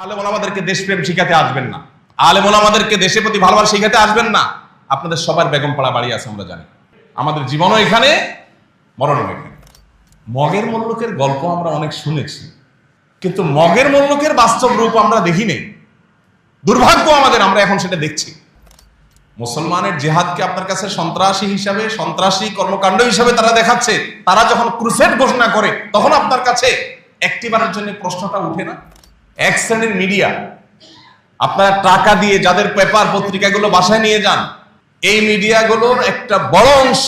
আলেম ওলামাদেরকে দেশপ্রেম শিখাতে আসবেন না, আলেম ওলামাদেরকে দেশের প্রতি ভালোবাসা শিখাতে আসবেন না। আপনাদের সবার বেগমপাড়া বাড়ি আছে, আমরা জানি। আমাদের জীবনও এখানে, মরণও এখানে। মগের মোল্লুকের গল্প আমরা অনেক শুনেছি, কিন্তু মগের মোল্লুকের বাস্তব রূপ আমরা দেখি নেই। দুর্ভাগ্য আমাদের, আমরা এখন সেটা দেখছি। মুসলমানের জিহাদকে আপনার কাছে সন্ত্রাসী হিসাবে, সন্ত্রাসী কর্মকাণ্ড হিসাবে তারা দেখাচ্ছে। তারা যখন ক্রুসেড ঘোষণা করে তখন আপনার কাছে একটিবারের জন্য প্রশ্নটা উঠে না? এক শ্রেণীর মিডিয়া, আপনারা টাকা দিয়ে যাদের পেপার পত্রিকাগুলো বাসায় নিয়ে যান, এই মিডিয়াগুলোর একটা বড় অংশ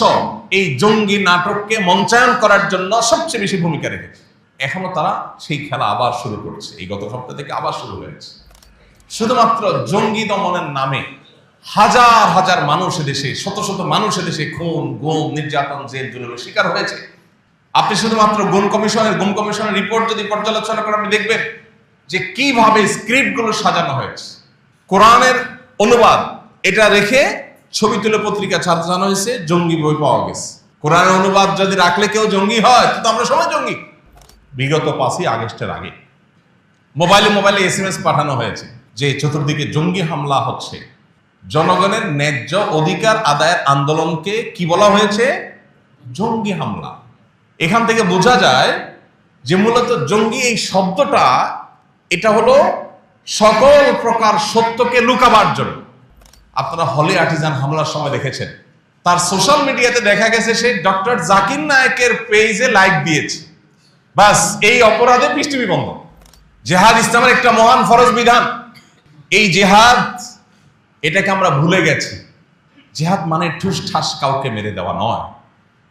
এই জঙ্গি নাটককে মঞ্চায়ন করার জন্য সবচেয়ে বেশি ভূমিকা রেখেছে। এখনো তারা সেই খেলা আবার শুরু করছে। এই গত সপ্তাহ থেকে আবার শুরু হয়েছে। শুধুমাত্র জঙ্গি দমনের নামে হাজার হাজার মানুষ দেশে, শত শত মানুষ দেশে খুন, গুম, নির্যাতন, জেল জুলুমের শিকার হয়েছে। আপনি শুধুমাত্র গুম কমিশনের রিপোর্ট যদি পর্যালোচনা করেন, আপনি দেখবেন যে কিভাবে স্ক্রিপ্টগুলো সাজানো হয়েছে। কোরআনের অনুবাদ এটা রেখে ছবি তুলে পত্রিকা সাজানো হয়েছে, জঙ্গি বই পাওয়া গেছে। কোরআনের অনুবাদ যদি রাখলে কেউ জঙ্গি হয়, তো আমরা সবাই জঙ্গি। বিগত 5ই আগস্টের আগে মোবাইলে SMS পাঠানো হয়েছে যে চতুর্দিকে জঙ্গি হামলা হচ্ছে। জনগণের ন্যায্য অধিকার আদায়ের আন্দোলনকে কি বলা হয়েছে? জঙ্গি হামলা। এখান থেকে বোঝা যায় যে মূলত জঙ্গি এই শব্দটা, এটা হলো সকল প্রকার সত্যকে লুকাবার জন্য। আপনারা হলে আর্টিজান হামলার সময় দেখেছেন, তার সোশ্যাল মিডিয়াতে দেখা গেছে সে ডক্টর জাকির নায়েকের পেজে লাইক দিয়েছে। বাস, এই অপরাধে পৃষ্ঠবি বন্ধ। জেহাদ ইসলামের একটা মহান ফরজ বিধান। এই জেহাদ, এটাকে আমরা ভুলে গেছি। জেহাদ মানে ঠুস ঠাস কাউকে মেরে দেওয়া নয়।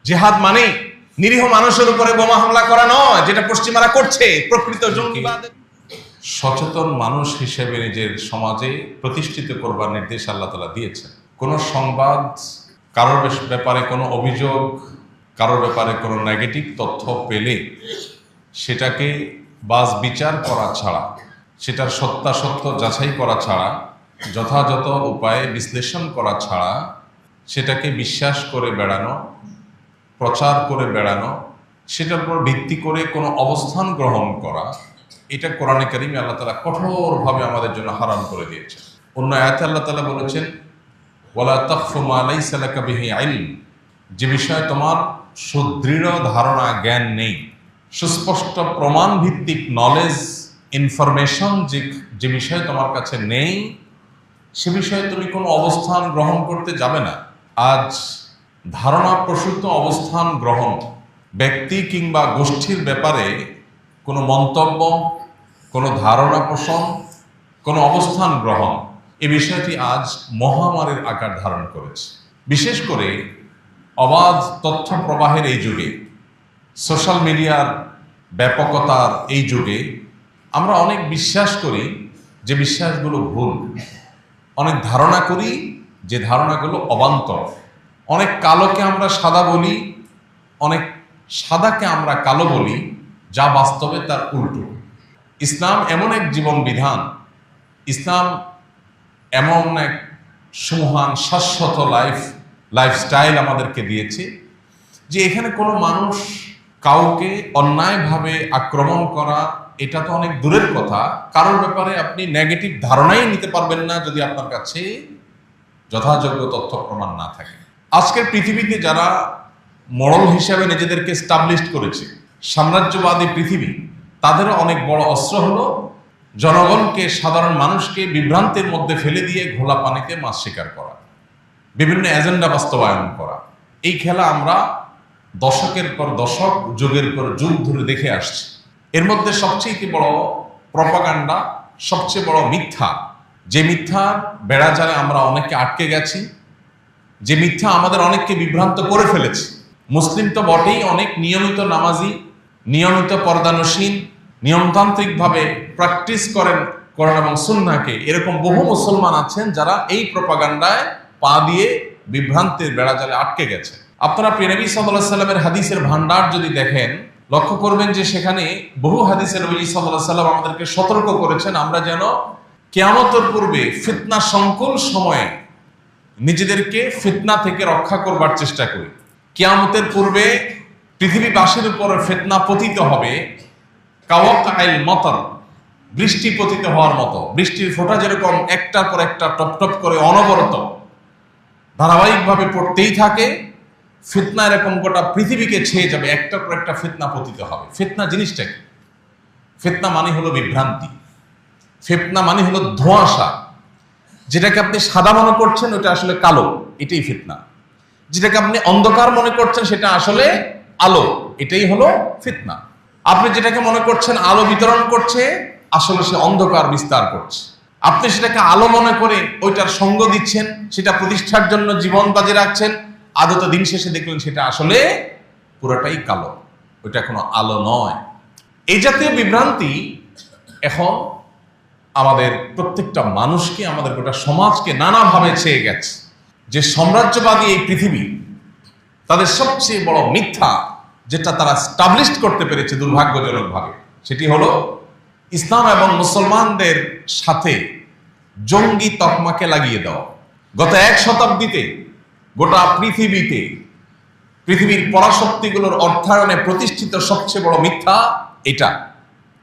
জেহাদ মানে নিরীহ মানুষের উপরে বোমা হামলা করা নয়, যেটা পশ্চিমারা করছে। প্রকৃত জঙ্গিবাদ। সচেতন মানুষ হিসেবে নিজের সমাজে প্রতিষ্ঠিত করবার নির্দেশ আল্লাহ তাআলা দিয়েছেন। কোনো সংবাদ, কারোর ব্যাপারে কোনো অভিযোগ, কারোর ব্যাপারে কোনো নেগেটিভ তথ্য পেলে সেটাকে বাজ বিচার করা ছাড়া, সেটার সত্যাসত্য যাচাই করা ছাড়া, যথাযথ উপায়ে বিশ্লেষণ করা ছাড়া সেটাকে বিশ্বাস করে বেড়ানো, প্রচার করে বেড়ানো, সেটার উপর ভিত্তি করে কোনো অবস্থান গ্রহণ করা, এটা কোরআনে কারিমে আল্লাহ তাআলা কঠোরভাবে আমাদের জন্য হারাম করে দিয়েছেন। অন্য আয়াতে আল্লাহ তাআলা বলেছেন, ওয়ালা তাকফু মা লাইসা লাকা বিহি ইলম, যে বিষয়ে তোমার সুদৃঢ় ধারণা, জ্ঞান নেই, সুস্পষ্ট প্রমাণ ভিত্তিক নলেজ, ইনফরমেশন যে বিষয়ে তোমার কাছে নেই, সে বিষয়ে তুমি কোনো অবস্থান গ্রহণ করতে যাবে না। আজ ধারণা প্রসূত অবস্থান গ্রহণ, ব্যক্তি কিংবা গোষ্ঠীর ব্যাপারে কোনো মন্তব্য, কোনো ধারণা পোষণ, কোনো অবস্থান গ্রহণ, এই বিষয়টি আজ মহামারীর আকার ধারণ করেছে। বিশেষ করে অবাধ তথ্য প্রবাহের এই যুগে, সোশ্যাল মিডিয়ার ব্যাপকতার এই যুগে আমরা অনেক বিশ্বাস করি যে বিশ্বাসগুলো ভুল, অনেক ধারণা করি যে ধারণাগুলো অবান্তর, অনেক কালোকে আমরা সাদা বলি, অনেক সাদাকে আমরা কালো বলি, যা বাস্তবে তার উল্টো। ইসলাম এমন এক জীবন বিধান, ইসলাম এমন এক সুমহান শাশ্বত লাইফস্টাইল আমাদেরকে দিয়েছে যে এখানে কোনো মানুষ কাউকে অন্যায়ভাবে আক্রমণ করা, এটা তো অনেক দূরের কথা। কারোর ব্যাপারে আপনি নেগেটিভ ধারণাই নিতে পারবেন না যদি আপনার কাছে যথাযোগ্য তথ্য প্রমাণ না থাকে। আজকের পৃথিবীতে যারা মডেল হিসাবে নিজেদেরকে এস্টাবলিশড করেছে, সাম্রাজ্যবাদী পৃথিবী, তাদেরও অনেক বড় অস্ত্র হলো জনগণকে, সাধারণ মানুষকে বিভ্রান্তের মধ্যে ফেলে দিয়ে ঘোলা পানিতে মাছ শিকার করা, বিভিন্ন এজেন্ডা বাস্তবায়ন করা। এই খেলা আমরা দশকের পর দশক, যুগের পর যুগ ধরে দেখে আসছি। এর মধ্যে সবচেয়ে বড় প্রপাগান্ডা, সবচেয়ে বড় মিথ্যা, যে মিথ্যা বেড়াজালে আমরা অনেককে আটকে গেছি, যে মিথ্যা আমাদের অনেককে বিভ্রান্ত করে ফেলেছে। মুসলিম তো বটেই, অনেক নিয়মিত নামাজি, নিয়মিত পর্দানসীন, নিয়মতান্ত্রিকভাবে প্র্যাকটিস করেন কোরআন এবং সুন্নাহকে, এরকম বহু মুসলমান আছেন যারা এই প্রপাগান্ডায় পা দিয়ে বিভ্রান্তের বেড়াজালে আটকে গেছে। আপনারা প্রিয় নবী সাল্লাল্লাহু আলাইহি সাল্লামের হাদিসের ভান্ডার যদি দেখেন, লক্ষ্য করবেন যে সেখানে বহু হাদিসে নবী সাল্লাল্লাহু আলাইহি সাল্লাম আমাদেরকে সতর্ক করেছেন আমরা যেন কিয়ামতের পূর্বে ফিতনা সংকুল সময়ে নিজেদেরকে ফিতনা থেকে রক্ষা করবার চেষ্টা করি। কিয়ামতের পূর্বে পৃথিবীবাসীর উপর ফিতনা পতিত হবে, কাওয়াকাইল মতর, বৃষ্টি পতিত হওয়ার মতো, বৃষ্টির ফোঁটা যেরকম একটার পর একটা টপ টপ করে অনবরত ধারাবাহিকভাবে পড়তেই থাকে, ফিতনা এরকম গোটা পৃথিবীকে ছেয়ে যাবে, একটার পর একটা ফিতনা পতিত হবে। ফিতনা জিনিসটা কি? ফিতনা মানে হলো বিভ্রান্তি, ফিতনা মানে হলো ধোঁয়াশা। যেটাকে আপনি সাদা মনে করছেন ওটা আসলে কালো, এটাই ফিতনা। যেটাকে আপনি অন্ধকার মনে করছেন সেটা আসলে আলো, এটাই হলো ফিতনা। আপনি যেটাকে মনে করছেন আলো বিতরণ করছে, আসলে সে অন্ধকার বিস্তার করছে। আপনি সেটাকে আলো মনে করে ওইটার সঙ্গ দিচ্ছেন, সেটা প্রতিষ্ঠার জন্য জীবন বাজি রাখছেন, আদতে দিন শেষে দেখলেন সেটা আসলে পুরোটাই কালো, ওইটা কোনো আলো নয়। এই জাতীয় বিভ্রান্তি এখন আমাদের প্রত্যেকটা মানুষকে, আমাদের গোটা সমাজকে নানাভাবে ছেয়ে গেছে। যে সাম্রাজ্যবাদী এই পৃথিবী, তাদের সবচেয়ে বড় মিথ্যা যেটা তারা স্টাবলিশ করতে পেরেছে দুর্ভাগ্যজনকভাবে, সেটি হলো ইসলাম এবং মুসলমানদের সাথে জঙ্গি তকমাকে লাগিয়ে দেওয়া। গত 1 শতাব্দীতে গোটা পৃথিবীতে পৃথিবীর পরাশক্তিগুলোর অর্থায়নে প্রতিষ্ঠিত সবচেয়ে বড় মিথ্যা এটা,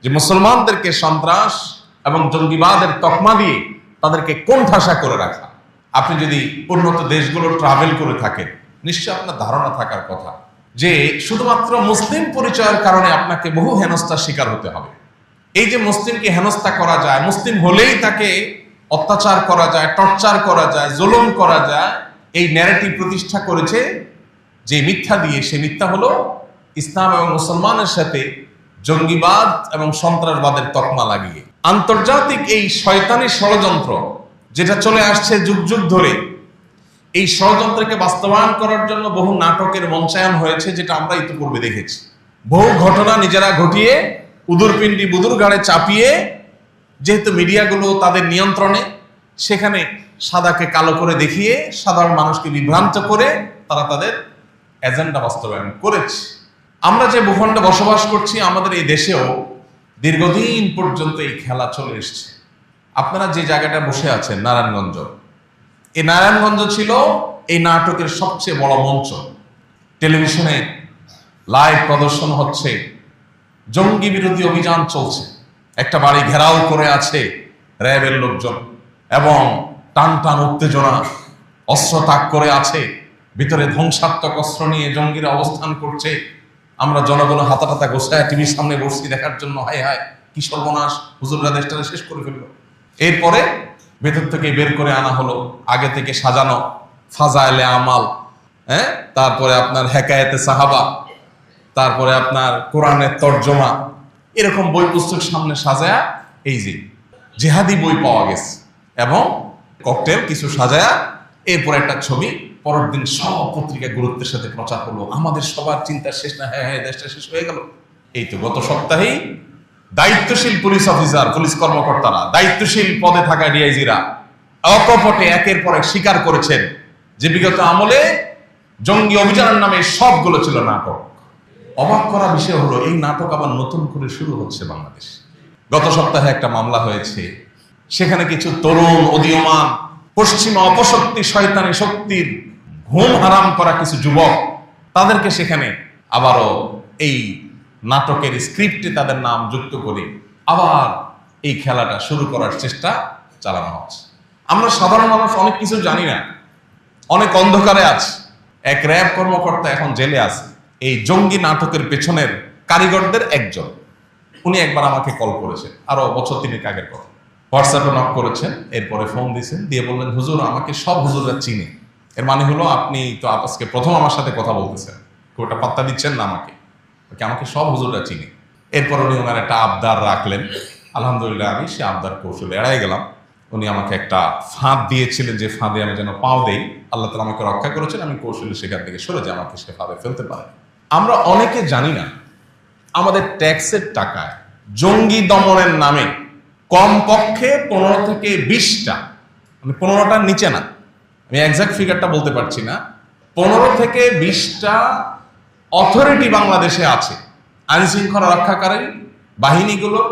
যে মুসলমানদেরকে সন্ত্রাস এবং জঙ্গিবাদের তকমা দিয়ে তাদেরকে কোণঠাসা করে রাখা। আপনি যদি উন্নত দেশগুলো ট্রাভেল করে থাকেন, নিশ্চয় আপনার ধারণা থাকার কথা যে শুধুমাত্র মুসলিম পরিচয়ের কারণে আপনাকে বহু হেনস্থার শিকার হতে হবে। এই যে মুসলিমকে হেনস্থা করা যায়, মুসলিম হলেই তাকে অত্যাচার করা যায়, টর্চার করা যায়, জুলুম করা যায়, এই ন্যারেটিভ প্রতিষ্ঠা করেছে যে মিথ্যা দিয়ে, সে মিথ্যা হলো ইসলাম এবং মুসলমানের সাথে জঙ্গিবাদ এবং সন্ত্রাসবাদের তকমা লাগিয়ে। আন্তর্জাতিক এই শয়তানি ষড়যন্ত্র যেটা চলে আসছে যুগ যুগ ধরে, এই ষড়যন্ত্রকে বাস্তবায়ন করার জন্য বহু নাটকের মঞ্চায়ন হয়েছে, যেটা আমরা ইতিপূর্বে দেখেছি। বহু ঘটনা নিজেরা ঘটিয়ে উদুরপিণ্ডি বুদুর গাড়ে চাপিয়ে, যেহেতু মিডিয়াগুলো তাদের নিয়ন্ত্রণে, সেখানে সাদাকে কালো করে দেখিয়ে সাধারণ মানুষকে বিভ্রান্ত করে তারা তাদের এজেন্ডা বাস্তবায়ন করেছে। আমরা যে ভূখণ্ডে বসবাস করছি, আমাদের এই দেশেও দীর্ঘদিন পর্যন্ত এই খেলা চলে এসছে। আপনারা যে জায়গাটা বসে আছেন নারায়ণগঞ্জ, এই নারায়ণগঞ্জ ছিল এই নাটকের সবচেয়ে বড় মঞ্চ। টেলিভিশনে লাইভ প্রদর্শন হচ্ছে, জঙ্গি বিরোধী অভিযান চলছে, একটা বাড়ি ঘেরাও করে আছে র্যাবের লোকজন এবং টান টান উত্তেজনা, অস্ত্র তাক করে আছে, ভিতরে ধ্বংসাত্মক অস্ত্র নিয়ে জঙ্গিরা অবস্থান করছে। আমরা জনগণ হাতা টাতা গোছায় টিভির সামনে বসছি দেখার জন্য, হায় হায় কি সর্বনাশ, হুজুররা দেশটাকে শেষ করে ফেললো। এরপরে ভেতর থেকে বের করে আনা হলো আগে থেকে সাজানো ফাজাইলে আমাল, তারপরে আপনার হেকায়েতে সাহাবা, তারপরে আপনার কোরআনের তর্জমা, এরকম বই পুস্তক সামনে সাজায়া, এই যে জেহাদি বই পাওয়া গেছে এবং ককটেল কিছু সাজায়া, এরপর একটা ছবি, পরের দিন সব পত্রিকা গুরুত্বের সাথে প্রচার হলো। আমাদের সবার চিন্তা শেষ না, হ্যাঁ হ্যাঁ দেশটা শেষ হয়ে গেল। এই তো গত সপ্তাহেই দায়িত্বশীল পুলিশ অফিসার, পুলিশ কর্মকর্তারা, দায়িত্বশীল পদে থাকা ডিআইজিরা অকপটে একের পর এক স্বীকার করেছেন যে বিগত আমলে জঙ্গি অভিযানের নামে সবগুলো ছিল নাটক। অবাক করা বিষয় হলো এই নাটক আবার নতুন করে শুরু হচ্ছে বাংলাদেশ। গত সপ্তাহে একটা মামলা হয়েছে, সেখানে কিছু তরুণ উদীয়মান পশ্চিমা অপশক্তি শয়তানি শক্তির ঘুম হারাম করা কিছু যুবক, তাদেরকে সেখানে আবারও এই নাটকের স্ক্রিপ্টে তাদের নাম যুক্ত করে আবার এই খেলাটা শুরু করার চেষ্টা চালানো হচ্ছে। আমরা সাধারণ মানুষ অনেক কিছু জানি না, অনেক অন্ধকারে আছে। এক র্যাব কর্মকর্তা এখন জেলে আছে, এই জঙ্গি নাটকের পেছনের কারিগরদের একজন। উনি একবার আমাকে কল করেছেন, আরো বছর 3 আগের কথা। হোয়াটসঅ্যাপে নক করেছেন, এরপরে ফোন দিয়েছেন, দিয়ে বললেন হুজুর আমাকে সব হুজুররা চিনে। এর মানে হলো আপনি তো আজকে প্রথম আমার সাথে কথা বলতেছেন, ওটা পাত্তা দিচ্ছেন না আমাকে, আমাকে সব হুজুররা চিনে। এরপর উনি ওনার একটা আবদার রাখলেন, আলহামদুলিল্লাহ আমি সে আবদার কৌশলে এড়াই গেলাম। উনি আমাকে একটা ফাঁদ দিয়েছিলেন, যে ফাঁদে আমি যেন পাও দেই, আল্লাহ তাআলা আমাকে রক্ষা করেছেন, আমি কৌশলে সেখান থেকে সরে যাই, আমাকে সে ফাঁদে ফেলতে পারে। আমরা অনেকে জানি না আমাদের ট্যাক্সের টাকায় জঙ্গি দমনের নামে কমপক্ষে 15 থেকে 20টা, মানে 15টার নিচে না, আমি এক্সাক্ট ফিগারটা বলতে পারছি না, 15 থেকে 20টা অথরিটি বাংলাদেশে আছে। আইন শৃঙ্খলা রক্ষাকারী বাহিনীগুলোর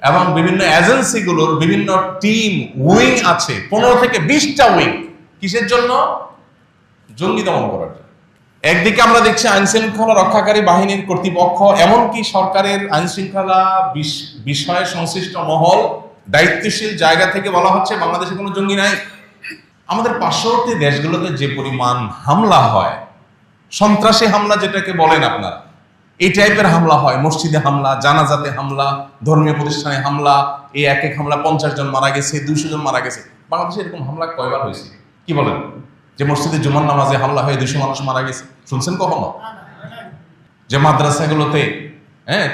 এবং বিভিন্ন এজেন্সিগুলোর বিভিন্ন টিম উইং আছে, 15 থেকে 20টা উইং। কিসের জন্য? জঙ্গি দমন করার জন্য। একদিকে আমরা দেখছি আইন শৃঙ্খলা রক্ষাকারী বাহিনীর কর্তৃপক্ষ, এমনকি সরকারের আইন শৃঙ্খলা বিষয়ে সংশ্লিষ্ট মহল, দায়িত্বশীল জায়গা থেকে বলা হচ্ছে বাংলাদেশে কোনো জঙ্গি নাই। আমাদের পার্শ্ববর্তী দেশগুলোতে যে পরিমাণ হামলা হয়, সন্ত্রাসী হামলা যেটাকে বলেন আপনার, এই টাইপের হামলা হয়, মসজিদে হামলা, জানাজাতে হামলা, ধর্মীয় প্রতিষ্ঠানে হামলা, এই এক এক হামলা 50 জন মারা গেছে, 200 জন মারা গেছে। বাংলাদেশে এরকম হামলা কয়বার হয়েছে কি বলেন? যে মসজিদে জুমার নামাজে হামলা হয়ে 200 মানুষ মারা গেছে, শুনছেন কখনো? যে মাদ্রাসাগুলোতে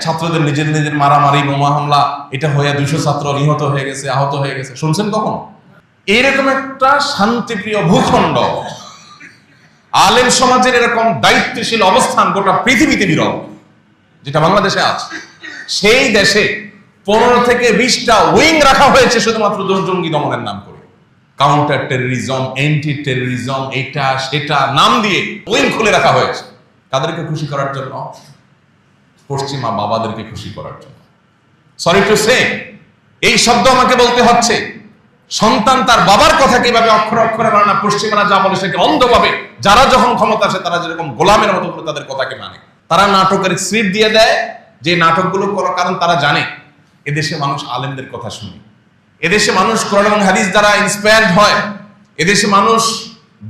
ছাত্রদের নিজের নিজের মারামারি, বোমা হামলা, এটা হয়ে 200 ছাত্র নিহত হয়ে গেছে, আহত হয়ে গেছে, শুনছেন কখনো? এইরকম একটা শান্তিপ্রিয় ভূখণ্ড, আলেম সমাজের এরকম দায়িত্বশীল অবস্থান গোটা পৃথিবীতে বিরল, যেটা বাংলাদেশে আছে। সেই দেশে 15 থেকে 20টা উইং রাখা হয়েছে শুধুমাত্র জঙ্গি দমনের নাম করে। কাউন্টার টেররিজম, এন্টি টেররিজম, এটা সেটা নাম দিয়ে উইং খুলে রাখা হয়েছে। কাদেরকে খুশি করার জন্য? পশ্চিমা বাবাদেরকে খুশি করার জন্য। সরি টু সে, এই শব্দ আমাকে বলতে হচ্ছে। সন্তান তার বাবার কথা কিভাবে অক্ষরে অক্ষরে মানে না, পশ্চিমারা যা বলে সেকে অন্ধভাবে, যারা যখন ক্ষমতা আসে তারা যেরকম গোলামের মতো করে তাদের কথাকে মানে। তারা নাটকের স্ক্রিপ্ট দিয়ে দেয়, যে নাটকগুলো করার কারণ তারা জানে এদেশে মানুষ আলেমদের কথা শুনে, এদেশে মানুষ কোরআন এবং হাদিস দ্বারা ইন্সপায়ার্ড হয়, এদেশে মানুষ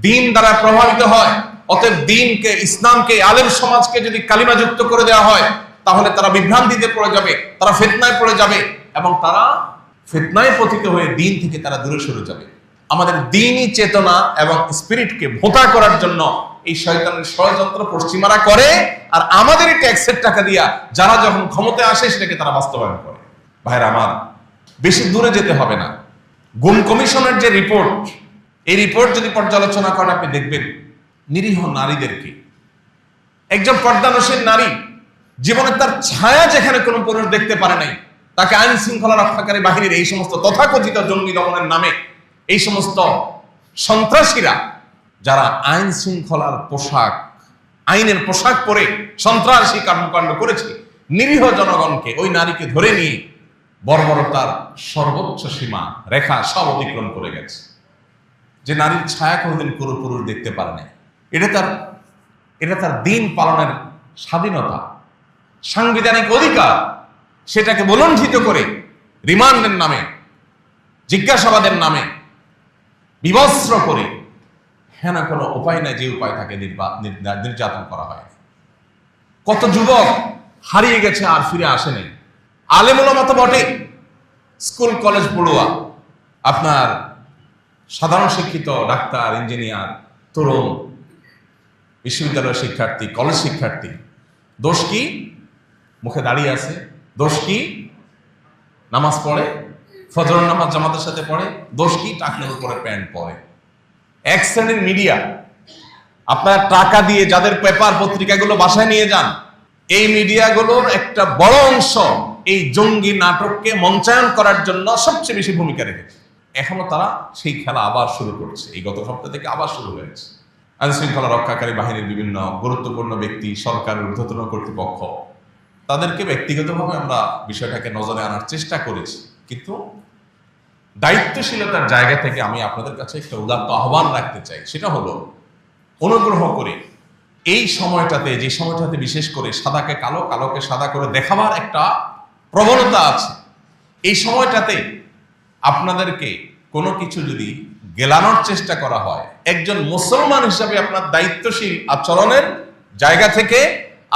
দ্বীন দ্বারা প্রভাবিত হয়। অতএব দ্বীনকে, ইসলামকে, আলেম সমাজকে যদি কালিমাযুক্ত করে দেওয়া হয় তাহলে তারা বিভ্রান্তিতে পড়ে যাবে, তারা ফিতনায় পড়ে যাবে, এবং তারা ফিতনায় পতিত হয়ে দ্বীন থেকে তারা দূরে সরে যাবে। আমাদের দ্বীনি চেতনা এবং স্পিরিটকে ভোঁতা করার জন্য এই শয়তানের ষড়যন্ত্র পশ্চিমারা করে, আর আমাদের ট্যাক্সের টাকা দিয়া যারা যখন ক্ষমতায় আসে সেটাকে তারা বাস্তবায়ন করে। ভাইরা আমার, বেশি দূরে যেতে হবে না। গুম কমিশনের যে রিপোর্ট, এই রিপোর্ট যদি পর্যালোচনা করেন আপনি দেখবেন নিরীহ নারীদেরকে, একজন পর্দানশীল নারী জীবনে তার ছায়া যেখানে কোনো পুরুষ দেখতে পারে নাই, তাকে আইন শৃঙ্খলা রক্ষাকারী বাহিনীর এই সমস্ত তথাকথিত জঙ্গি দমনের নামে এই সমস্ত সন্ত্রাসীরা, যারা আইন শৃঙ্খলার পোশাক, আইনের পোশাক পরে সন্ত্রাসী কর্মকাণ্ড করেছে, নিরীহ জনগণকে, ওই নারীকে ধরে নিয়ে বর্বরতার সর্বোচ্চ সীমা রেখা সব অতিক্রম করে গেছে। যে নারীর ছায়া কোনোদিন কোনো পুরুষ দেখতে পারে না, এটা তার দিন পালনের স্বাধীনতা, সাংবিধানিক অধিকার, সেটাকে বলণ্ঠিত করে রিমান্ডের নামে, জিজ্ঞাসাবাদের নামে বিবস্ত্র করে, হ্যাঁ না কোনো উপায় নাই যে উপায় থাকে নির্যাতন করা হয়। কত যুবক হারিয়ে গেছে আর ফিরে আসেনি। আলেম ওলামা তো বটে, স্কুল কলেজ পড়ুয়া, আপনার সাধারণ শিক্ষিত ডাক্তার, ইঞ্জিনিয়ার, তরুণ, বিশ্ববিদ্যালয়ের শিক্ষার্থী, কলেজ শিক্ষার্থী, দোষ কি? মুখে দাঁড়িয়ে আছে। দোষ কি? নামাজ পড়ে, ফজরের নামাজ জামাতের সাথে পড়ে। দোষ কি? টাকনোর উপরে প্যান্ট পরে। এক শ্রেণীর মিডিয়া, আপনার টাকা দিয়ে যাদের পেপার পত্রিকাগুলো বাসায় নিয়ে যান, এই মিডিয়াগুলোর একটা বড় অংশ এই জঙ্গি নাটককে মঞ্চায়ন করার জন্য সবচেয়ে বেশি ভূমিকা রেখেছে। এখনো তারা সেই খেলা আবার শুরু করছে। এই গত সপ্তাহ থেকে আবার শুরু হয়েছে। আইন শৃঙ্খলা রক্ষাকারী বাহিনীর বিভিন্ন গুরুত্বপূর্ণ ব্যক্তি, সরকারের ঊর্ধ্বতন কর্তৃপক্ষ, তাদেরকে ব্যক্তিগতভাবে আমরা বিষয়টাকে নজরে আনার চেষ্টা করেছি, কিন্তু দায়িত্বশীলতার জায়গা থেকে আমি আপনাদের কাছে একটা উদাত্ত আহ্বান রাখতে চাই। সেটা হলো, অনুগ্রহ করে এই সময়টাতে, যে সময়টাতে বিশেষ করে সাদাকে কালো, কালোকে সাদা করে দেখাবার একটা প্রবণতা আছে, এই সময়টাতে আপনাদেরকে কোনো কিছু যদি গেলানোর চেষ্টা করা হয়, একজন মুসলমান হিসাবে আপনার দায়িত্বশীল আচরণের জায়গা থেকে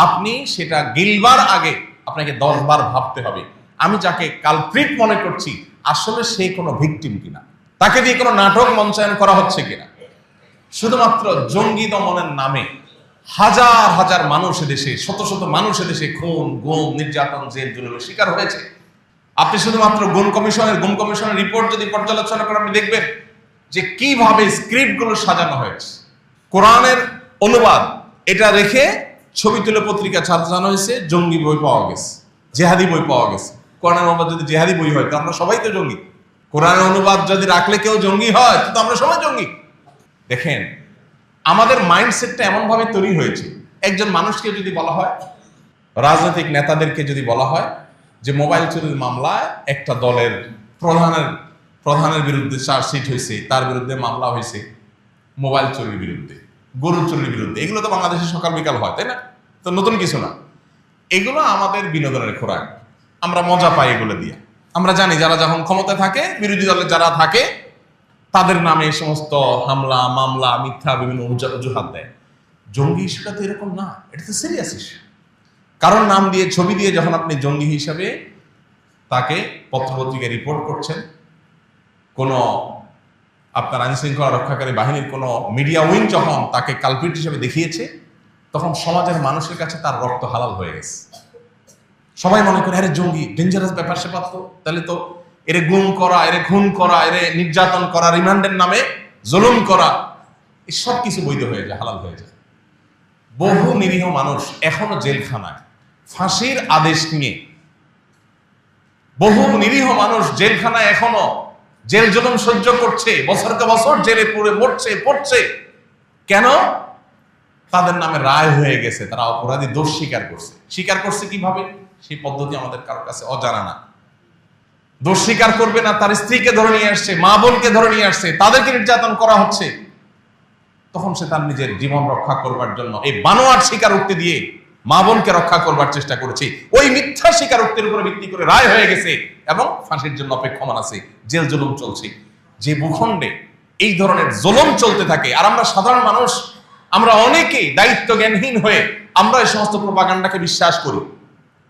আপনি সেটা গিলবার আগে আপনাকে 10 বার ভাবতে হবে, আমি যাকে কালপ্রিট মনে করছি আসলে সে কোনো ভিকটিম কিনা, তাকে দিয়ে কোনো নাটক মঞ্চায়ন করা হচ্ছে কিনা। শুধুমাত্র জঙ্গি দমনের নামে হাজার হাজার মানুষ দেশে, শত শত মানুষ দেশে খুন, গুম, নির্যাতন, জেল জুলুমের শিকার হয়েছে। আপনি শুধুমাত্র গুম কমিশনের রিপোর্ট যদি পর্যালোচনা করেন, আপনি দেখবেন যে কিভাবে স্ক্রিপ্টগুলো সাজানো হয়েছে। কোরআনের অনুবাদ এটা রেখে ছবি তুলে পত্রিকা সাজানো হয়েছে, জঙ্গি বই পাওয়া গেছে, জেহাদি বই পাওয়া গেছে। কোরআনের অনুবাদ যদি জেহাদি বই হয় তো আমরা সবাই তো জঙ্গি। কোরআনের অনুবাদ যদি রাখলে কেউ জঙ্গি হয় তো আমরা সবাই জঙ্গি। দেখেন, আমাদের মাইন্ডসেটটা এমন ভাবে তৈরি হয়েছে, একজন মানুষকে যদি বলা হয়, রাজনৈতিক নেতাদেরকে যদি বলা হয় যে মোবাইল চুরির মামলায় একটা দলের প্রধানের বিরুদ্ধে চার্জশিট হয়েছে, তার বিরুদ্ধে মামলা হয়েছে মোবাইল চুরির বিরুদ্ধে, গরু চুরির বিরুদ্ধে। এগুলো তো বাংলাদেশে সকাল বিকাল হয়, তাই না? তো নতুন কিছু না, এগুলো আমাদের বিনোদনের খোরাক, আমরা মজা পাই এগুলো দিয়ে। আমরা জানি যারা যখন ক্ষমতায় থাকে, বিরোধী দলের যারা থাকে, তাদের নামে এই সমস্ত হামলা মামলা মিথ্যা বিভিন্ন অজুহাত দেয়। জঙ্গি ইস্যুটা তো এরকম না, এটা তো সিরিয়াস ইস্যু। কারণ নাম দিয়ে ছবি দিয়ে যখন আপনি জঙ্গি হিসাবে তাকে পত্রপত্রিকায় রিপোর্ট করছেন, কোনো আপনার আইন শৃঙ্খলা রক্ষাকারী বাহিনীর কোনো মিডিয়া উইং যখন তাকে কালপিট হিসেবে দেখিয়েছে, তখন সমাজের মানুষের কাছে তার রক্ত হালাল হয়ে গেছে। সবাই মনে করে আরে জঙ্গি ডেঞ্জারাস ব্যাপার স্যাপার, তো তাহলে তো এরে গুম করা, এরে খুন করা, এরে নির্যাতন করা, রিমান্ডের নামে জুলুম করা, এই সব কিছু বৈধ হয়ে যায়, হালাল হয়ে যায়। বহু নিরীহ মানুষ এখনো জেলখানায় ফাঁসির আদেশ নিয়ে, বহু নিরীহ মানুষ জেলখানায় এখনো জেল জুলুম সহ্য করছে, বছরকে বছর জেলে পুড়ে মরছে পড়ছে। কেন? তাদের নামে রায় হয়ে গেছে, তারা অপরাধী, দোষ স্বীকার করছে। স্বীকার করছে কিভাবে? সেই পদ্ধতি আমাদের কারোর কাছে অজানা না। দোষ স্বীকার করবে না, তার স্ত্রীকে ধরে নিয়ে আসছে, মা বোনকে ধরে নিয়ে আসছে, তাদেরকে নির্যাতন করা হচ্ছে। তখন সে তার নিজের জীবন রক্ষা করবার জন্য এই বানোয়াট স্বীকারোক্তি দিয়ে মা বোনকে রক্ষা করবার চেষ্টা করেছে। ওই মিথ্যা স্বীকারোক্তির উপরে ভিত্তি করে রায় হয়ে গেছে এবং ফাঁসির জন্য অপেক্ষমান আছে, জেল জুলুম চলছে। যে ভূখণ্ডে এই ধরনের জুলুম চলতে থাকে, আর আমরা সাধারণ মানুষ, আমরা অনেকেই দায়িত্ব জ্ঞানহীন হয়ে আমরা এই সমস্ত প্রোপাগান্ডাকে বিশ্বাস করি।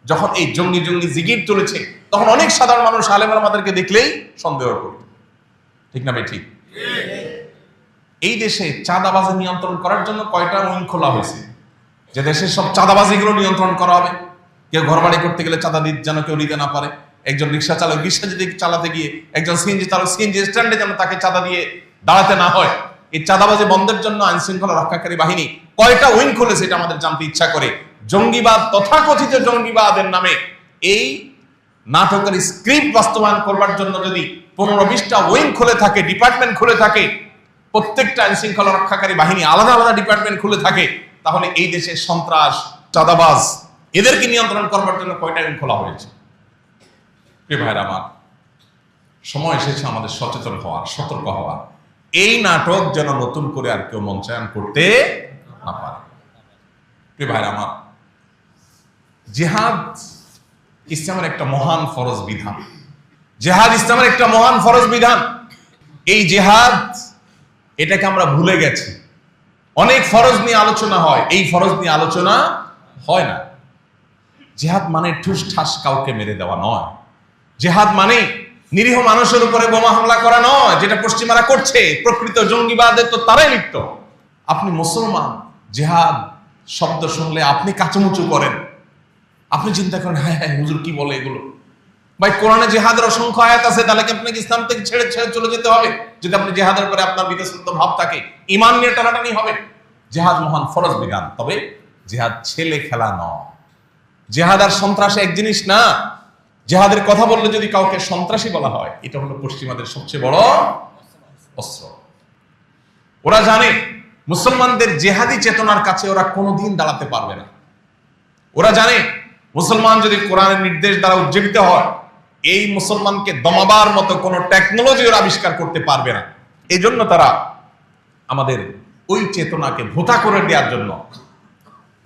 যখন এই জঙ্গি জঙ্গি জিগির চলেছে, তখন অনেক সাধারণ মানুষ আলেমরা আমাদেরকে দেখলেই সন্দেহ করত। ঠিক না ভাই? ঠিক। এই দেশে চাঁদাবাজি নিয়ন্ত্রণ করার জন্য কয়টা উইং খোলা হয়েছে, যে দেশের সব চাঁদাবাজিগুলো নিয়ন্ত্রণ করা হবে। কেউ ঘর বাড়ি করতে গেলে চাঁদা যেন কেউ নিতে না পারে, একজন রিক্সা চালক রিক্সা যদি চালাতে গিয়ে, একজন সিএনজি চালক সিএনজি স্ট্যান্ডে যেন তাকে চাঁদা দিয়ে দাঁড়াতে না হয়। এই চাঁদাবাজি বন্ধের জন্য আইন শৃঙ্খলা রক্ষাকারী বাহিনী কয়টা উইং খুলেছে, এটা আমাদের জানতে ইচ্ছা করে। জঙ্গিবাদ, তথাকথিত জঙ্গিবাদের নামে এই নাটকের স্ক্রিপ্ট বাস্তবায়ন করবার জন্য যদি 15-20টা উইং খুলে থাকে, ডিপার্টমেন্ট খুলে থাকে, প্রত্যেকটা আইন শৃঙ্খলা রক্ষাকারী বাহিনী আলাদা আলাদা ডিপার্টমেন্ট খুলে থাকে, তাহলে এই দেশের সন্ত্রাস, চাঁদাবাজ, এদেরকে নিয়ন্ত্রণ করবার জন্য কয়টা উইং খোলা হয়েছে? প্রিয় ভাইরা আমার, সময় এসেছে আমাদের সচেতন হওয়ার, সতর্ক হওয়ার। এই নাটক যেন নতুন করে আর কেউ মঞ্চায়ন করতে না পারে। প্রিয় ভাইরা আমার, জিহাদ ইসলামের একটা মহান ফরজ বিধান। জিহাদ ইসলামের একটা মহান ফরজ বিধান। এই জিহাদ, এটাকে আমরা ভুলে গেছি। অনেক ফরজ নিয়ে আলোচনা হয়, এই ফরজ নিয়ে আলোচনা হয় না। জিহাদ মানে ঠুস ঠাস কাউকে মেরে দেওয়া নয়। জিহাদ মানে নিরীহ মানুষের উপরে বোমা হামলা করা নয়, যেটা পশ্চিমারা করছে। প্রকৃত জঙ্গিবাদে তো তারাই লিপ্ত। আপনি মুসলমান, জিহাদ শব্দ শুনলে আপনি কাচুমুচু করেন, আপনি চিন্তা করেন হ্যাঁ হ্যাঁ হুজুর কি বলে এগুলো। ভাই, কোরআনে জিহাদের অসংখ্য আয়াত আছে, তাহলে কি আপনাকে ইসলাম থেকে ছেড়ে ছেড়ে চলে যেতে হবে? যদি আপনি জিহাদের পরে আপনার বিতশ্রদ্ধ ভাব থাকে, ঈমান নিয়ে টানাটানি হবে। জিহাদ মহান ফরজ বিধান, তবে জিহাদ ছেলে খেলা নয়। জিহাদ আর সন্ত্রাস এক জিনিস না। জিহাদের কথা বললে যদি কাউকে সন্ত্রাসী বলা হয়, এটা হলো পশ্চিমাদের সবচেয়ে বড় অস্ত্র। ওরা জানে মুসলমানদের জেহাদি চেতনার কাছে ওরা কোনোদিন দাঁড়াতে পারবে না। ওরা জানে মুসলমান যদি কোরআনের নির্দেশ দ্বারা উজ্জীবিত হয়, এই মুসলমানকে দমাবার মতো কোনো টেকনোলজি ওরা আবিষ্কার করতে পারবে না। এই জন্য তারা আমাদের ওই চেতনাকে ভোতা করে দেওয়ার জন্য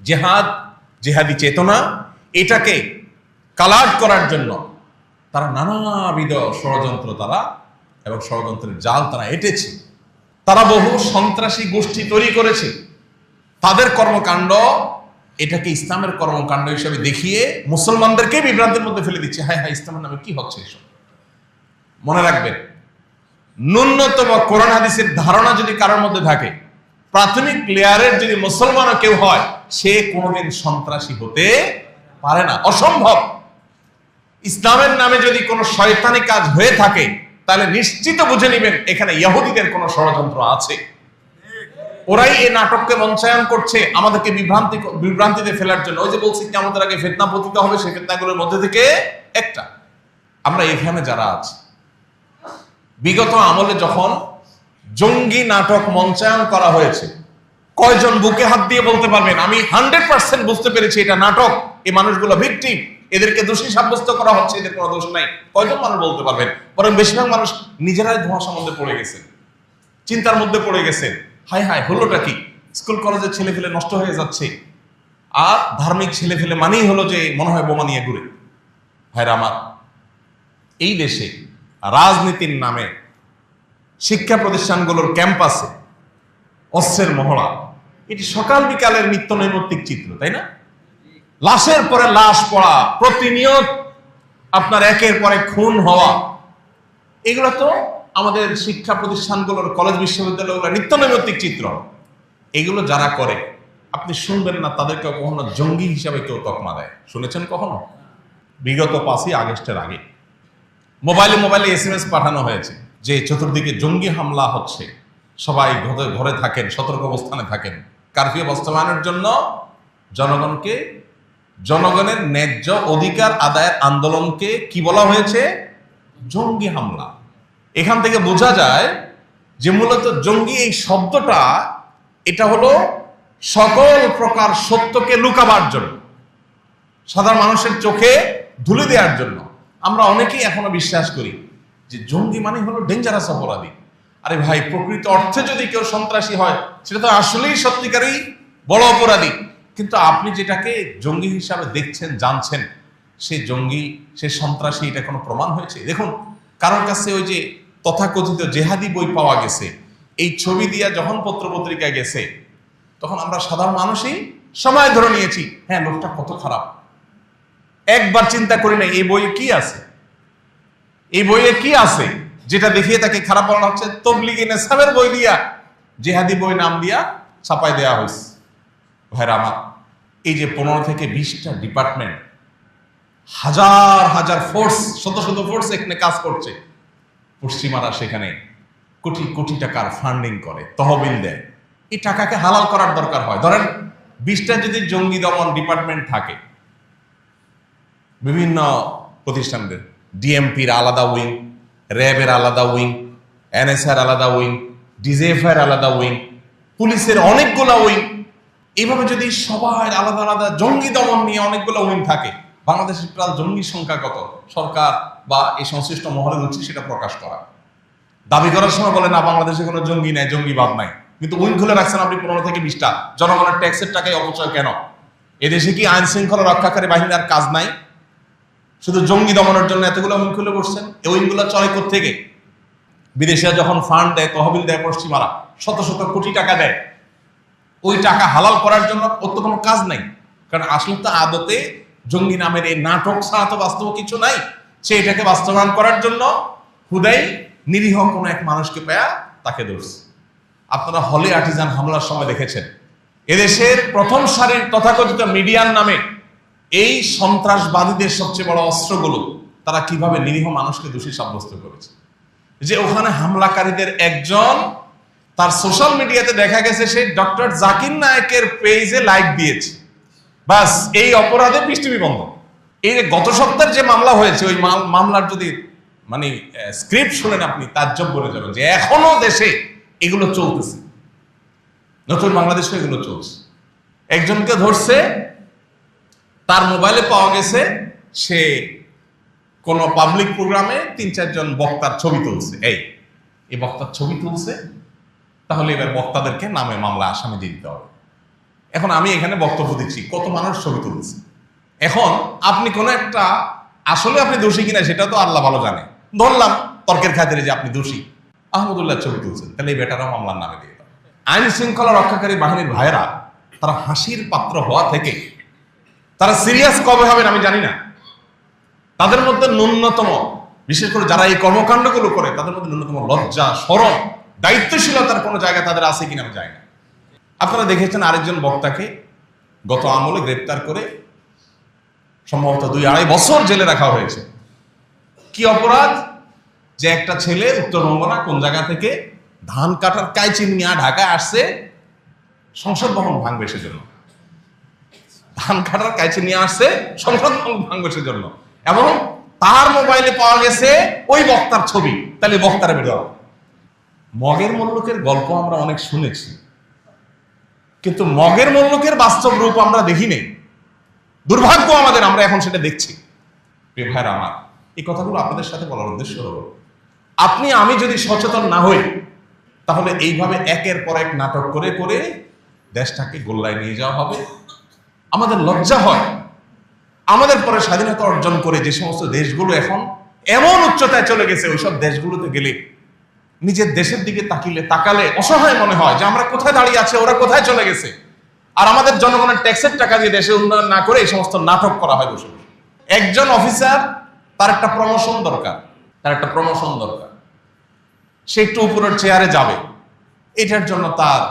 জিহাদ, জিহাদি চেতনা, এটাকে কালাট করার জন্য তারা নানাবিধ ষড়যন্ত্র এবং ষড়যন্ত্রের জাল তারা এঁটেছে। তারা বহু সন্ত্রাসী গোষ্ঠী তৈরি করেছে। তাদের কর্মকাণ্ড এটাকে ইসলামের কর্মকাণ্ড হিসেবে দেখিয়ে মুসলমানদেরকে বিভ্রান্তির মধ্যে ফেলে দিচ্ছে। হ্যাঁ হ্যাঁ, ইসলামের নামে কি হচ্ছে এসব? মনে রাখবেন, ন্যূনতম কোরআন হাদিসের ধারণা যদি কারোর মধ্যে থাকে, প্রাথমিক লেয়ারের যদি মুসলমানও কেউ হয়, সে কোনোদিন সন্ত্রাসী হতে পারে না, অসম্ভব। ইসলামের নামে যদি কোনো শয়তানি কাজ হয়ে থাকে, তাহলে নিশ্চিত বুঝে নেবেন এখানে ইহুদিদের কোনো ষড়যন্ত্র আছে। ওরাই এই নাটককে মঞ্চায়ন করছে আমাদেরকে বিভ্রান্তিতে ফেলার জন্য। ওই যে বলছি কিয়ামতের আগে ফিতনা পতিত হবে, সেই ফিতনাগুলোর মধ্যে থেকে একটা। আমরা এখানে যারা আছি, বিগত আমলে যখন জঙ্গি নাটক মঞ্চায়ন করা হয়েছে, কয়জন বুকে হাত দিয়ে বলতে পারবেন আমি 100% বুঝতে পেরেছি এটা নাটক, এই মানুষগুলো ভিকটিম, এদেরকে দোষী সাব্যস্ত করা হচ্ছে, এদের কোনো দোষ নাই? কয়জন মানুষ বলতে পারবেন? বরং বেশিরভাগ মানুষ নিজেরাই ধোঁয়াশার মধ্যে পড়ে গেছেন, চিন্তার মধ্যে পড়ে গেছেন। হায় হায়, হলোটা কি? স্কুল কলেজের ছেলে ফেলে নষ্ট হয়ে যাচ্ছে, আর ধার্মিক ছেলে ফেলে মানেই হলো যে মনে হয় বোমা নিয়ে ঘুরে। ভাইরা আমার, এই দেশে রাজনীতির নামে শিক্ষা প্রতিষ্ঠানগুলোর ক্যাম্পাসে অস্ত্রের মহড়া, এটি সকাল বিকালের নিত্য নৈমিত্তিক চিত্র, তাই না? লাশের পরে লাশ পড়া, প্রতিনিয়ত আপনার একের পরে খুন হওয়া, এগুলো তো আমাদের শিক্ষা প্রতিষ্ঠানগুলোর, কলেজ বিশ্ববিদ্যালয়গুলোর নিত্য নৈমিত্তিক চিত্র। এগুলো যারা করে আপনি শুনবেন না তাদেরকে কখনো জঙ্গি হিসাবে কেউ তকমা দেয়। শুনেছেন কখনো? বিগত 5ই আগস্টের আগে মোবাইলে SMS পাঠানো হয়েছে যে চতুর্দিকে জঙ্গি হামলা হচ্ছে, সবাই ঘরে থাকেন, সতর্ক অবস্থানে থাকেন। কারফিউ বাস্তবায়নের জন্য জনগণের ন্যায্য অধিকার আদায়ের আন্দোলনকে কি বলা হয়েছে? জঙ্গি হামলা। এখান থেকে বোঝা যায় যে মূলত জঙ্গি এই শব্দটা, এটা হলো সকল প্রকার সত্যকে লুকাবার জন্য, সাধারণ মানুষের চোখে ধুলে দেওয়ার জন্য। আমরা অনেকেই এখনো বিশ্বাস করি যে জঙ্গি মানে হলো ডেঞ্জারাস অপরাধী। আরে ভাই, প্রকৃত অর্থে যদি কেউ সন্ত্রাসী হয় সেটা তো আসলেই সত্যিকারই বড় অপরাধী। কিন্তু আপনি যেটাকে জঙ্গি হিসাবে দেখছেন, জানছেন, সে জঙ্গি, সে সন্ত্রাসী, এটা কোনো প্রমাণ হয়েছে? দেখুন, কারোর কাছে ওই যে তথাকথিত জেহাদি বই পাওয়া গেছে, এই ছবি দিয়া যখন পত্রপত্রিকায় গেছে, তখন আমরা সাধারণ মানুষই সময় ধরে নিয়েছি, হ্যাঁ লোকটা কত খারাপ। একবার চিন্তা করি না এই বইয়ে কি আছে, এই বইয়ে কি আছে যেটা দেখিয়ে তাকে খারাপ বলা হচ্ছে। তবলিগি নেশাবের বই দিয়া জেহাদি বই নাম দিয়া ছাপাই দেওয়া হয়েছে। ভাইরা আমার, এই যে 15 থেকে 20টা ডিপার্টমেন্ট, হাজার হাজার ফোর্স, শত শত ফোর্স এখানে কাজ করছে, পশ্চিমারা সেখানে কোটি কোটি টাকার ফান্ডিং করে, তহবিল দেয়। এই টাকাকে হালাল করার দরকার হয়। ধরেন 20টা যদি জঙ্গি দমন ডিপার্টমেন্ট থাকে, বিভিন্ন প্রতিষ্ঠানদের, ডিএমপির আলাদা উইং, র্যাবের আলাদা উইং, এনএসআর আলাদা উইং, ডিজিএফআইয়ের আলাদা উইং, পুলিশের অনেকগুলো উইং, এইভাবে যদি সবার আলাদা আলাদা জঙ্গি দমন নিয়ে অনেকগুলো উইং থাকে, বাংলাদেশের টোটাল জঙ্গির সংখ্যা কত? সরকার বা এই সংশ্লিষ্ট মহলের উচিত সেটা প্রকাশ করা। দাবি করার সময় বলে না বাংলাদেশে কোনো জঙ্গি নাই, জঙ্গিবাদ নাই, কিন্তু উইং খুলে রাখছেন আপনি 15 থেকে 20টা। জনগণের ট্যাক্সের টাকায় অপচয় কেন? এদেশে কি আইন শৃঙ্খলা রক্ষাকারী বাহিনীর আর কাজ নাই? শুধু জঙ্গি দমনের জন্য এতগুলো উইং খুলে বসছেন। এই উইংগুলো চলে কোত্থেকে? বিদেশে যখন ফান্ড দেয়, তহবিল দেয় পশ্চিমারা, শত শত কোটি টাকা দেয়, ওই টাকা হালাল করার জন্য ওর তো কোনো কাজ নাই। কারণ আসলে তো আদতে জঙ্গি নামের এই নাটক ছাড়া তো বাস্তব কিছু নাই। সে এটাকে বাস্তবায়ন করার জন্য হুদাই নিরীহ কোনো এক মানুষকে পেয়া তাকে ধরছে। আপনারা হলে আর্টিজান হামলার সময় দেখেছেন, এদেশের প্রথম সারির তথাকথিত মিডিয়ার নামে এই সন্ত্রাসবাদীদের সবচেয়ে বড় অস্ত্রগুলো তারা কিভাবে নিরীহ মানুষকে দোষী সাব্যস্ত করেছে। যে ওখানে হামলাকারীদের একজন, তার সোশ্যাল মিডিয়াতে দেখা গেছে সে ডক্টর জাকির নায়েকের পেজে লাইক দিয়েছে, বাস এই অপরাধে পৃষ্ঠভূমি বন্ধ। এই গত সপ্তাহের যে মামলা হয়েছে, ওই মামলার যদি মানে স্ক্রিপ্ট শুনেন আপনি তাজ্জব বলে যাবেন যে এখনো দেশে এগুলো চলতেছে, নতুন বাংলাদেশে এগুলো চলছে। একজনকে ধরছে, তার মোবাইলে পাওয়া গেছে সে কোন পাবলিক প্রোগ্রামে 3-4 জন বক্তার ছবি তুলছে। এই বক্তার ছবি তুলছে, তাহলে এবার বক্তাদেরকে নামে মামলা আসামি দিয়ে দিতে হবে। এখন আমি এখানে বক্তব্য দিচ্ছি, কত মানুষ ছবি তুলছে। এখন আপনি কোন একটা, আসলে আপনি দোষী কিনা সেটা তো আল্লাহ ভালো জানে, ধরলাম তর্কের খাতিরে যে আপনি দোষী, আহমদুল্লাহ ছবি তুলছেন, তাহলে এই বেটারাও মামলার নামে দিয়ে দেবে। আইন শৃঙ্খলা রক্ষাকারী বাহিনীর ভাইয়েরা তারা হাসির পাত্র হওয়া থেকে তারা সিরিয়াস কবে হবেন আমি জানি না। তাদের মধ্যে ন্যূনতম, বিশেষ করে যারা এই কর্মকাণ্ডগুলো করে, তাদের মধ্যে ন্যূনতম লজ্জা, শরম, দায়িত্বশীলতার কোনো জায়গা তাদের আছে কিনা আমি জানি না। আপনারা দেখেছেন আরেকজন বক্তাকে গত আমলে গ্রেপ্তার করে সম্ভবত 2-2.5 বছর জেলে রাখা হয়েছে। কি অপরাধ? যে একটা ছেলে উত্তরবঙ্গ না কোন জায়গা থেকে ধান কাটার কাইচি নিয়ে ঢাকায় আসছে সংসদ ভবন ভাঙবে সেজন্য। ধান কাটার কাইচি নিয়ে আসছে সংসদ ভবন ভাঙবে সেজন্য, এবং তার মোবাইলে পাওয়া গেছে ওই বক্তার ছবি। তাহলে বক্তারা বেরো। মগের মুল্লুকের গল্প আমরা অনেক শুনেছি, কিন্তু মগের মুল্লুকের বাস্তব রূপ আমরা দেখি নেই। দুর্ভাগ্য আমাদের, আমরা এখন সেটা দেখছি। প্রিয় ভাইরা আমার, এই কথাগুলো আপনাদের সাথে বলার উদ্দেশ্য হলো, আপনি আমি যদি সচেতন না হই, তাহলে এইভাবে একের পর এক নাটক করে করে দেশটাকে গোল্লায় নিয়ে যাওয়া হবে। আমাদের লজ্জা হয়, আমাদের পরে স্বাধীনতা অর্জন করে যে সমস্ত দেশগুলো এখন এমন উচ্চতায় চলে গেছে, ওইসব দেশগুলোতে গেলে নিজের দেশের দিকে তাকালে অসহায় মনে হয় যে আমরা কোথায় দাঁড়িয়ে আছে, ওরা কোথায় চলে গেছে। আর আমাদের জনগণের ট্যাক্সের টাকা দিয়ে দেশে উন্নয়ন না করে এই সমস্ত নাটক করা হয় বসে বসে। একজন অফিসার, তার একটা প্রমোশন দরকার, সে একটু উপরের চেয়ারে যাবে, এটার জন্য তার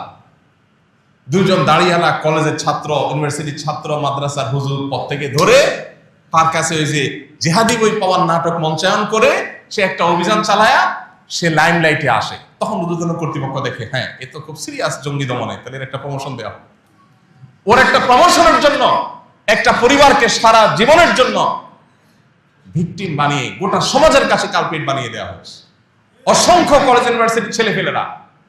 দুইজন দাঁড়িয়ালা কলেজের ছাত্র, ইউনিভার্সিটির ছাত্র, মাদ্রাসার হুজুর পদ থেকে ধরে তার কাছে ওই যে জিহাদি বই পাওয়ার নাটক মঞ্চায়ন করে সে একটা অভিযান চালায়া সে লাইমলাইটে আসে। তখন ঊর্ধ্বতন কর্তৃপক্ষ দেখে, হ্যাঁ এ তো খুব সিরিয়াস জঙ্গি দমনে, তাহলে একটা প্রমোশন দেওয়া হবে। ওর একটা প্রমোশনের জন্য একটা পরিবারকে সারা জীবনের জন্য ভিকটিম বানিয়ে গোটা সমাজের কাছে কালপিট বানিয়ে দেওয়া হয়েছে। অসংখ্য কলেজ ইউনিভার্সিটির ছেলেপেলেরা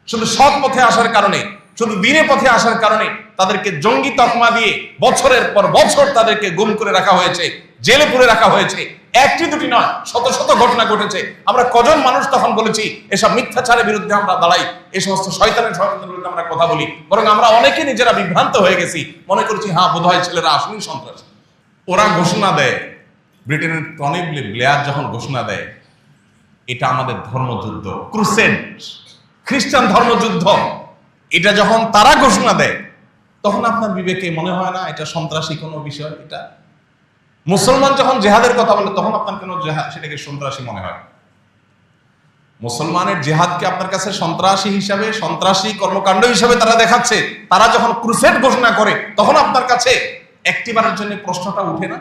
শুধু সৎ পথে আসার কারণে, শুধু দিনের পথে আসার কারণে তাদেরকে জঙ্গি তকমা দিয়ে বছরের পর বছর তাদেরকে গুম করে রাখা হয়েছে, জেলে পুরে রাখা হয়েছে। একটি দুটি নয়, শত শত ঘটনা ঘটেছে। আমরা কজন মানুষ তখন বলেছি এসব মিথ্যাচারের বিরুদ্ধে আমরা দাঁড়াই, এই সমস্ত শয়তানের বিরুদ্ধে আমরা কথা বলি। বরং আমরা অনেকে নিজেরা বিভ্রান্ত হয়ে গেছি, মনে করছি হ্যাঁ বোধহয় ছেলেরা আসলেই সন্ত্রাসী। ওরা ঘোষণা দেয়, ব্রিটেনের টনি ব্লেয়ার যখন ঘোষণা দেয় এটা আমাদের ধর্মযুদ্ধ, ক্রুসেড, খ্রিস্টান ধর্মযুদ্ধ, এটা যখন তারা ঘোষণা দেয় তখন আপনার বিবেকে মনে হয় না এটা সন্ত্রাসী কোনো বিষয়? এটা মুসলমান যখন জেহাদের কথা বলে তখন আপনার কেন সেটাকে সন্ত্রাসী মনে হয়? মুসলমানের জেহাদকে আপনার কাছে সন্ত্রাসী হিসাবে, সন্ত্রাসী কর্মকাণ্ড হিসাবে তারা দেখাচ্ছে। তারা যখন ক্রুসেড ঘোষণা করে তখন আপনার কাছে একটিবারের জন্য প্রশ্নটা উঠে না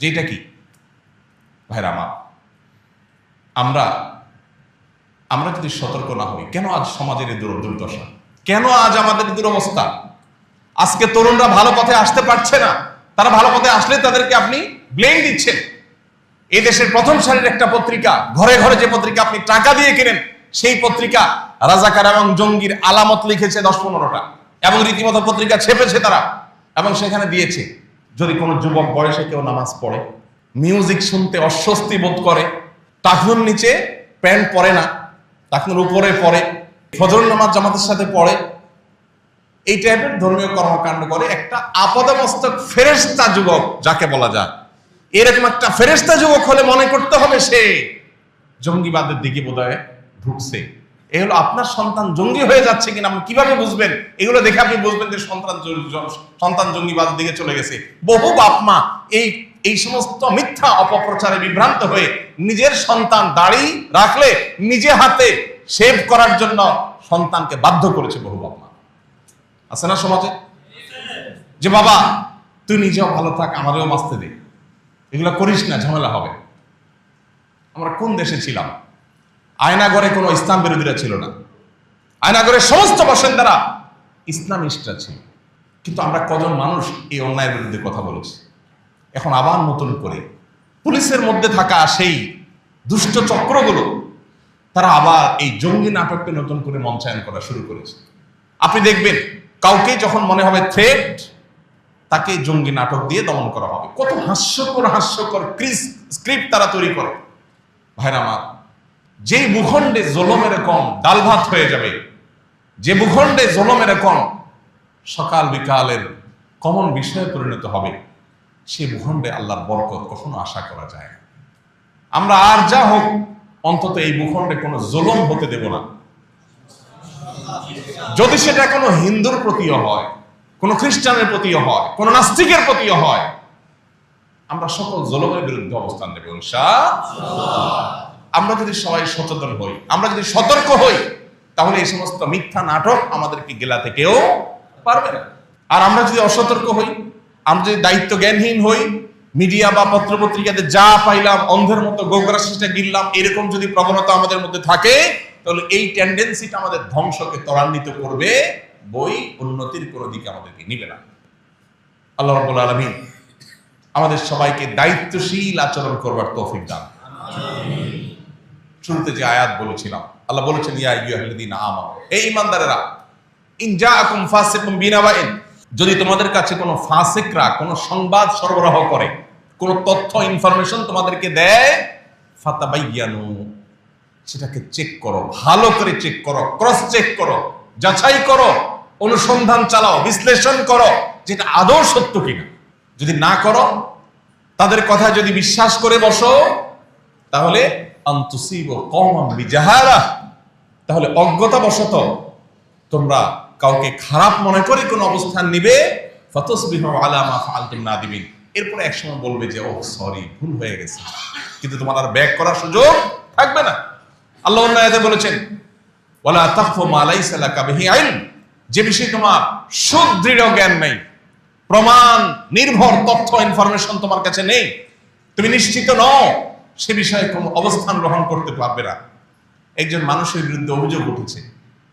যে এটা কি? ভাইরা আমার, আমরা যদি সতর্ক না হই, কেন আজ সমাজের এই দুর্দশা, কেন আজ আমাদের দুরবস্থা? আজকে তরুণরা ভালো পথে আসতে পারছে না, তারা ভালো পথে আসলে তাদেরকে আপনি ব্লেম দিচ্ছেন। এই দেশের প্রথম সারির একটা পত্রিকা, ঘরে ঘরে যে পত্রিকা আপনি টাকা দিয়ে কেনেন, সেই পত্রিকা রাজাকার এবং জঙ্গির আলামত লিখেছে 10-15টা, এবং রীতিমতো পত্রিকা ছেপেছে তারা, এবং সেখানে দিয়েছে যদি কোনো যুবক বয়সে কেউ নামাজ পড়ে, মিউজিক শুনতে অস্বস্তি বোধ করে, টাকনুর নিচে প্যান্ট পরে না, টাকনুর উপরে পড়ে, ফজর নামাজ জামাতের সাথে পড়ে, এই টাইপের ধর্মীয় কর্মকাণ্ড করে, একটা আপাদমস্তক ফেরেশতা যুবক যাকে বলা যায়, এরকম একটা ফেরেশতা যুবক হলে মনে করতে হবে সে জঙ্গিবাদের দিকে বোধহয় ঢুকছে। এই হলো আপনার সন্তান জঙ্গি হয়ে যাচ্ছে কিনা আপনি কিভাবে বুঝবেন? এগুলো দেখে আপনি বুঝবেন যে সন্তান জঙ্গিবাদের দিকে চলে গেছে। বহু বাপ মা এই সমস্ত মিথ্যা অপপ্রচারে বিভ্রান্ত হয়ে নিজের সন্তান দাড়ি রাখলে নিজে হাতে শেভ করার জন্য সন্তানকে বাধ্য করেছে। বহু বাপ মা আছে না সমাজে, যে বাবা তুই নিজেও ভালো থাক, আমাদেরও বাঁচতে দে, এগুলো করিস না, ঝামেলা হবে। আমরা কোন দেশে ছিলাম? আয়নাগরে কোনো ইসলাম বিরোধীরা ছিল না, আয়নাগরের সমস্ত বাসিন্দারা ইসলামিস্টরা ছিল। কিন্তু আমরা কজন মানুষ এই অন্যায়ের বিরুদ্ধে কথা বলেছি? এখন আবার নতুন করে পুলিশের মধ্যে থাকা সেই দুষ্ট চক্রগুলো তারা আবার এই জঙ্গি নাটককে নতুন করে মঞ্চায়ন করা শুরু করেছে। আপনি দেখবেন কাউকে যখন মনে হবে থ্রেট, তাকে জঙ্গি নাটক দিয়ে দমন করা হবে। কত হাস্যকর স্ক্রিপ্ট তারা তৈরি করে। ভাইরা আমার, যে ভূখণ্ডে জুলুম এরকম ডাল ভাত হয়ে যাবে, যে ভূখণ্ডে জুলুম এরকম সকাল বিকালের কমন বিষয়ে পরিণত হবে, সেই ভূখণ্ডে আল্লাহর বরকত কখনো আশা করা যায় না। আমরা আর যা হোক অন্তত এই ভূখণ্ডে কোনো জুলুম হতে দেব না। যদি সেটা কোনো হিন্দুর প্রতিও হয়, কোন খ্রিস্টানের প্রতিও হয়, কোন নাস্তিকের প্রতিও হয়, আমরা সকল জুলুমের বিরুদ্ধে অবস্থান নেব ইনশাআল্লাহ। আমরা যদি সবাই সচেতন হই, আমরা যদি সতর্ক হই, তাহলে এই সমস্ত মিথ্যা নাটক আমাদেরকে গেলাতে কেউ পারবে না। আর আমরা যদি অসতর্ক হই, আমরা যদি দায়িত্ব জ্ঞানহীন হই, মিডিয়া বা পত্রপত্রিকাতে যা পাইলাম অন্ধের মতো গোগ্রাসটা গিললাম, এরকম যদি প্রবণতা আমাদের মধ্যে থাকে, তাহলে এই টেন্ডেন্সিটা আমাদের ধ্বংসকে ত্বরান্বিত করবে, বই উন্নতির কোনো দিকে আমাদেরকে নিবে না। আল্লাহ রাব্বুল আলামিন আমাদের সবাইকে দায়িত্বশীল আচরণ করবার তৌফিক দান। শুরুতে যে আয়াত বলেছিলাম, আল্লাহ বলেছেন ইয়া আইয়ুহাল্লাযীনা আমানু, এই ঈমানদারেরা, ইন জাআকুম ফাসিকুম বিনাবাইন, যদি তোমাদের কাছে কোনো ফাসিকরা কোনো সংবাদ সরবরাহ করে, কোনো তথ্য ইনফরমেশন তোমাদেরকে দেয়, ফাতাবাইয়ানু, সেটাকে চেক করো, ভালো করে চেক করো, ক্রস চেক করো, যাচাই করো, অনুসন্ধান চালাও, বিশ্লেষণ করো যেটা আদৌ সত্য কিনা। যদি না করো, তাদের কথা যদি বিশ্বাস করে বসো, তাহলে আনতুসিবু কওমান বিজাহালা, তাহলে অজ্ঞতাবশত তোমরা কাউকে খারাপ মনে করে কোন অবস্থান নিবে, ফাতাসবিহু আলা মা ফাআলতুম নাদিমিন, এরপরে একসময় বলবে যে ও সরি, ভুল হয়ে গেছে, কিন্তু তোমার আর ব্যাক করার সুযোগ থাকবে না। আল্লাহ অন্য আয়াতে বলেছেন ওয়ালা তাকফু মা লাইসা লাকা বিহি ইলম, যে বিষয়ে তোমার সুদৃঢ় জ্ঞান নেই, প্রমাণ নির্ভর তথ্য ইনফরমেশন তোমার কাছে নেই, তুমি নিশ্চিত নও, সে বিষয়ে কোনো অবস্থান গ্রহণ করতে পারবে না। একজন মানুষের বিরুদ্ধে অভিযোগ উঠেছে,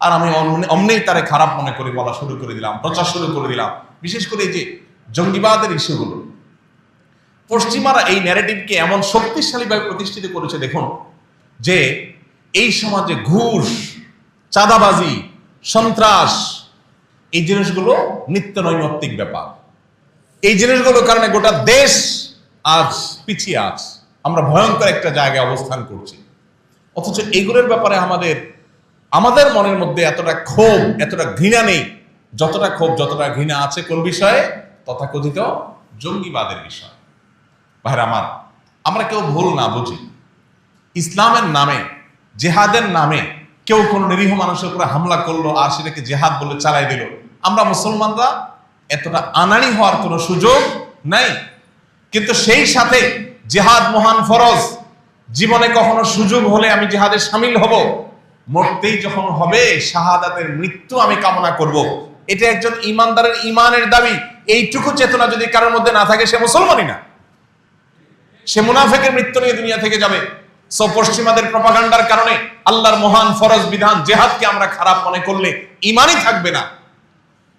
আর আমি অমনেই তারে খারাপ মনে করে বলা শুরু করে দিলাম, প্রচার শুরু করে দিলাম। বিশেষ করে এই যে জঙ্গিবাদের ইস্যুগুলো, পশ্চিমারা এই ন্যারেটিভকে এমন শক্তিশালীভাবে প্রতিষ্ঠিত করেছে, দেখুন যে এই সমাজে ঘুষ, চাঁদাবাজি, সন্ত্রাস, এই জিনিসগুলো নিত্য নৈমিত্তিক ব্যাপার। এই জিনিসগুলোর কারণে গোটা দেশ আজ পিছিয়ে আছে, আমরা ভয়ঙ্কর একটা জায়গায় অবস্থান করছি। অথচ এইগুলোর ব্যাপারে আমাদের মনের মধ্যে এতটা ক্ষোভ, এতটা ঘৃণা নেই, যতটা ক্ষোভ, যতটা ঘৃণা আছে কোন বিষয়ে? তথাকথিত জঙ্গিবাদের বিষয়। ভাইরা আমার, আমরা কেউ ভুল না বুঝি, ইসলামের নামে, জেহাদের নামে কেউ কোন নিরীহ মানুষের উপরে হামলা করলো আর সেটাকে জেহাদ বলে চালাই দিল, আমরা মুসলমানরা এতটা আনাড়ি হওয়ার কোনো সুযোগ নাই। কিন্তু সেই সাথে জেহাদ মহান ফরজ, জীবনে কখনো সুযোগ হলে আমি জেহাদে শামিল হব, মরতেই যখন হবে শাহাদাতের মৃত্যু আমি কামনা করব, এটা একজন ইমানদারের ইমানের দাবি। এইটুকু চেতনা যদি কারোর মধ্যে না থাকে, সে মুসলমানই না, সে মুনাফিকের মৃত্যু নিয়ে দুনিয়া থেকে যাবে। সো পশ্চিমাদের প্রপাগান্ডার কারণে আল্লাহর মহান ফরজ বিধান জেহাদকে আমরা খারাপ মনে করলে ইমানই থাকবে না।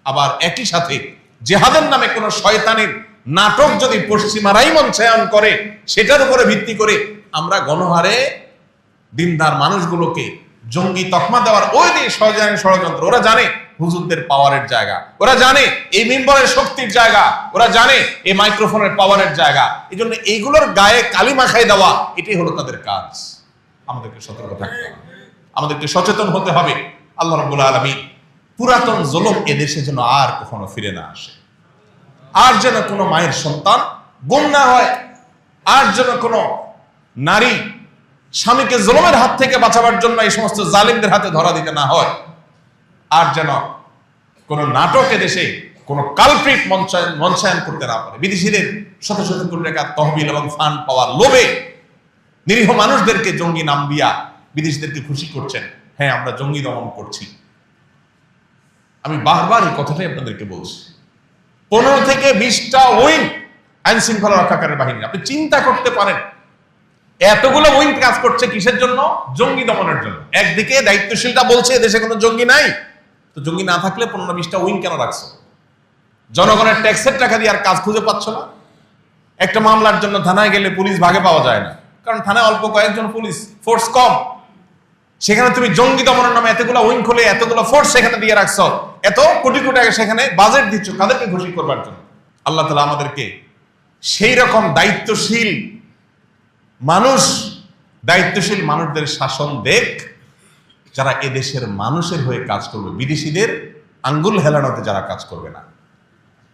আবার একই সাথে জেহাদের নামে কোন শয়তানের নাটক যদি পশ্চিমারাই মঞ্চায়ন করে, সেটার উপরে ভিত্তি করে আমরা গণহারে দিনদার মানুষগুলোকে জঙ্গি তকমা দেওয়ার ওই যে ষড়যন্ত্র, ওরা জানে হুজুরদের পাওয়ারের জায়গা, ওরা জানে এই মিম্বরের শক্তির জায়গা, ওরা জানে এই মাইক্রোফোনের পাওয়ারের জায়গা। এই জন্য এইগুলোর গায়ে কালি মাখাই দেওয়া, এটাই হলো তাদের কাজ। আমাদেরকে সতর্ক থাকতে হবে, আমাদেরকে সচেতন হতে হবে। আল্লাহ রাব্বুল আলামিন পুরাতন জুলুম এদেশে যেন আর কখনো ফিরে না আসে, আর যেন কোনো মায়ের সন্তান গুম না হয়, আর যেন কোনো নারী স্বামীকে জুলুমের হাত থেকে বাঁচাবার জন্য এই সমস্ত জালিমদের হাতে ধরা দিতে না হয়, আর যেন কোন নাটক দেশে কোন কালপ্রিট মঞ্চায়ন করতে না পারে। বিদেশিদের শত শত কোটি টাকা তহবিল এবং ফান্ড পাওয়ার লোভে নিরীহ মানুষদেরকে জঙ্গি নাম দিয়া বিদেশিদেরকে খুশি করছেন। হ্যাঁ, আমরা জঙ্গি দমন করছি, আমি বারবার এই কথাটাই আপনাদেরকে বলছি। 15 থেকে 20টা উইং আইন শৃঙ্খলা রক্ষাকারী বাহিনী, আপনি চিন্তা করতে পারেন এতগুলো উইং কাজ করছে কিসের জন্য? জঙ্গি দমনের জন্য। একদিকে দায়িত্বশীলটা বলছে দেশে কোনো জঙ্গি নাই, তো জঙ্গি না থাকলে 15-20টা উইং কেন রাখছো? জনগণের ট্যাক্সের টাকা দিয়ে আর কাজ খুঁজে পাচ্ছ না। একটা মামলার জন্য থানায় গেলে পুলিশ ভাগে পাওয়া যায় না, কারণ থানায় অল্প কয়েকজন পুলিশ, ফোর্স কম। সেখানে তুমি জঙ্গি দমনের নামে এতগুলো উইং খুলে এতগুলো ফোর্স সেখানে দিয়ে রাখছো, এত কোটি কোটি টাকা সেখানে বাজেট দিচ্ছ, কাদেরকে খুশি করবার জন্য? আল্লাহ তাআলা আমাদেরকে সেই রকম দায়িত্বশীল মানুষদের শাসন দেখ, যারা এদেশের মানুষের হয়ে কাজ করবে, বিদেশিদের আঙ্গুল হেলানোতে যারা কাজ করবে না,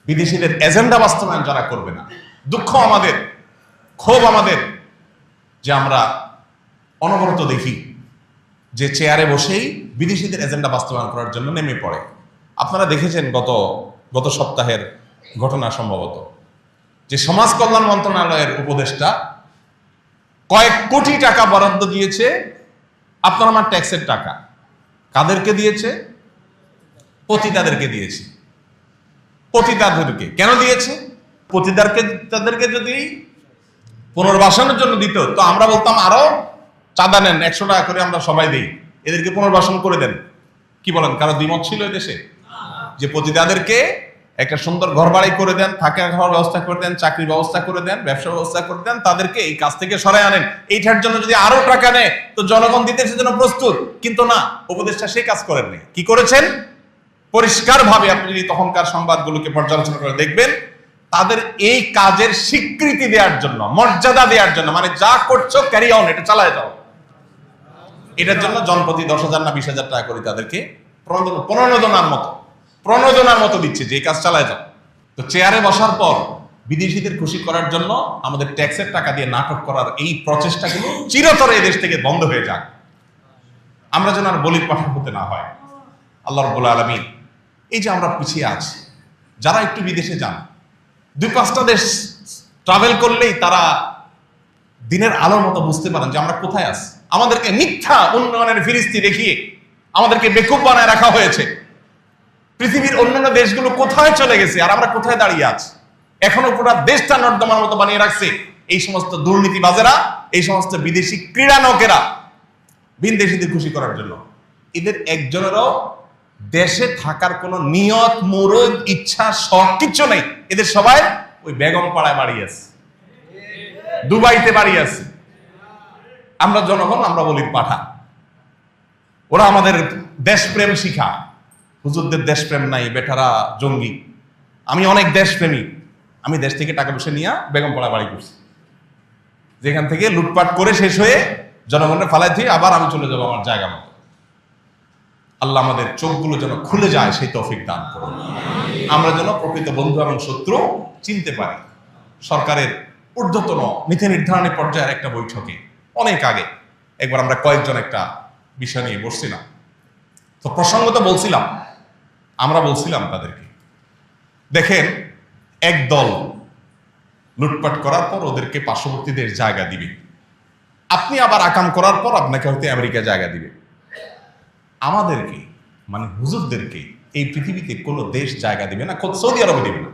বিদেশিদের এজেন্ডা বাস্তবায়ন যারা করবে না। দুঃখ আমাদের, ক্ষোভ আমাদের যে আমরা অনবরত দেখি যে চেয়ারে বসেই বিদেশিদের এজেন্ডা বাস্তবায়ন করার জন্য নেমে পড়ে। আপনারা দেখেছেন গত সপ্তাহের ঘটনা সম্ভবত, যে সমাজ কল্যাণ মন্ত্রণালয়ের উপদেষ্টা কয়েক কোটি টাকা বরাদ্দ দিয়েছে আপনার আমার ট্যাক্সের টাকা। কাদেরকে দিয়েছে? পতিতাদেরকে দিয়েছে। পতিতাদেরকে কেন দিয়েছে? তাদেরকে যদি পুনর্বাসনের জন্য দিত, তো আমরা বলতাম আরো চাঁদা নেন, 100 টাকা করে আমরা সবাই দিই, এদেরকে পুনর্বাসন করে দেন। কি বলেন? কারো দ্বিমত ছিল দেশে যে পতিতাদেরকে একটা সুন্দর ঘর বাড়ি করে দেন, থাকার ঘর ব্যবস্থা করে দেন, চাকরির ব্যবস্থা করে দেন, ব্যবসা ব্যবস্থা করে দেন, তাদেরকে এই কাজ থেকে সরাই আনেন। এইটার জন্য যদি আরো টাকা নেয় তো জনগণ দিতে সেজন্য প্রস্তুত। কিন্তু না, উপদেষ্টা সেই কাজ করেননি। কি করেছেন? পরিষ্কার ভাবে আপনি যদি তখনকার সংবাদগুলোকে পর্যালোচনা করে দেখবেন, তাদের এই কাজের স্বীকৃতি দেওয়ার জন্য, মর্যাদা দেওয়ার জন্য, মানে যা করছো ক্যারি অন, এটা চালায় যাও, এটার জন্য জনপ্রতি 10,000 না 20,000 টাকা করে তাদেরকে প্রণোদনার মতো প্রণোদনার মতো দিচ্ছে যে এই কাজ চালায় যাও। তো চেয়ারে বসার পর বিদেশিদের খুশি করার জন্য আমাদের ট্যাক্সের টাকা দিয়ে নাটক করার এই প্রচেষ্টাগুলো চিরতরে এই দেশ থেকে বন্ধ হয়ে যাক, আমরা যেন আর বলির পাঠা হতে না হয়। আল্লাহ রাব্বুল আলামিন, এই যে আমরা পিছিয়ে আছি, যারা একটু বিদেশে যান, 2-5টা দেশ ট্রাভেল করলেই তারা দিনের আলোর মতো বুঝতে পারেন যে আমরা কোথায় আছি। আমাদেরকে মিথ্যা উন্নয়নের ফিরিস্তি দেখিয়ে আমাদেরকে বেকুব বানায় রাখা হয়েছে। পৃথিবীর অন্যান্য দেশগুলো কোথায় চলে গেছে আর আমরা কোথায় দাঁড়িয়ে আছি। এখনো পুরো দেশটা নর্দমার মতো বানিয়ে রাখছে এই সমস্ত দুর্নীতিবাজেরা, এই সমস্ত বিদেশি ক্রীড়ানকেরা, ভিনদেশীদের খুশি করার জন্য। এদের একজনেরও দেশে থাকার কোন নিয়ত, মুরদ, ইচ্ছা, শখ কিচ্ছু নেই। এদের সবাই ওই বেগম পাড়ায় বাড়ি আছে, দুবাইতে বাড়ি আছে। আমরা জনগণ, আমরা বলি পাঠা। ওরা আমাদের দেশপ্রেম শিখা। হুজুরদের দেশপ্রেম নাই, বেটারা জঙ্গি। আমি অনেক দেশপ্রেমী, আমি দেশ থেকে টাকা পয়সা নিয়ে বেগম পাড়া বাড়ি করছি, যেখান থেকে লুটপাট করে শেষ হয়ে জনগণের ফালাই দিয়ে আবার আমি চলে যাবো আমার জায়গা মতো। আল্লাহ আমাদের চোখগুলো যেন খুলে যায় সেই তৌফিক দান করুন। আমরা যেন প্রকৃত বন্ধু এবং শত্রু চিনতে পারি। সরকারের ঊর্ধ্বতন নীতি নির্ধারণী পর্যায়ের একটা বৈঠকে অনেক আগে একবার আমরা কয়েকজন একটা বিষয় নিয়ে বসছিলাম। তো প্রসঙ্গত বলছিলাম, আমরা বলছিলাম তাদেরকে, দেখেন এক দল লুটপাট করার পর ওদেরকে পার্শ্ববর্তী দেশ জায়গা দিবে, আপনি আবার আকাম করার পর আপনাকে হয়তো আমেরিকা জায়গা দিবে। আমাদেরকে মানে হুজুরদেরকে এই পৃথিবীতে কোনো দেশ জায়গা দিবে না, খোদ সৌদি আরবে দিবে না।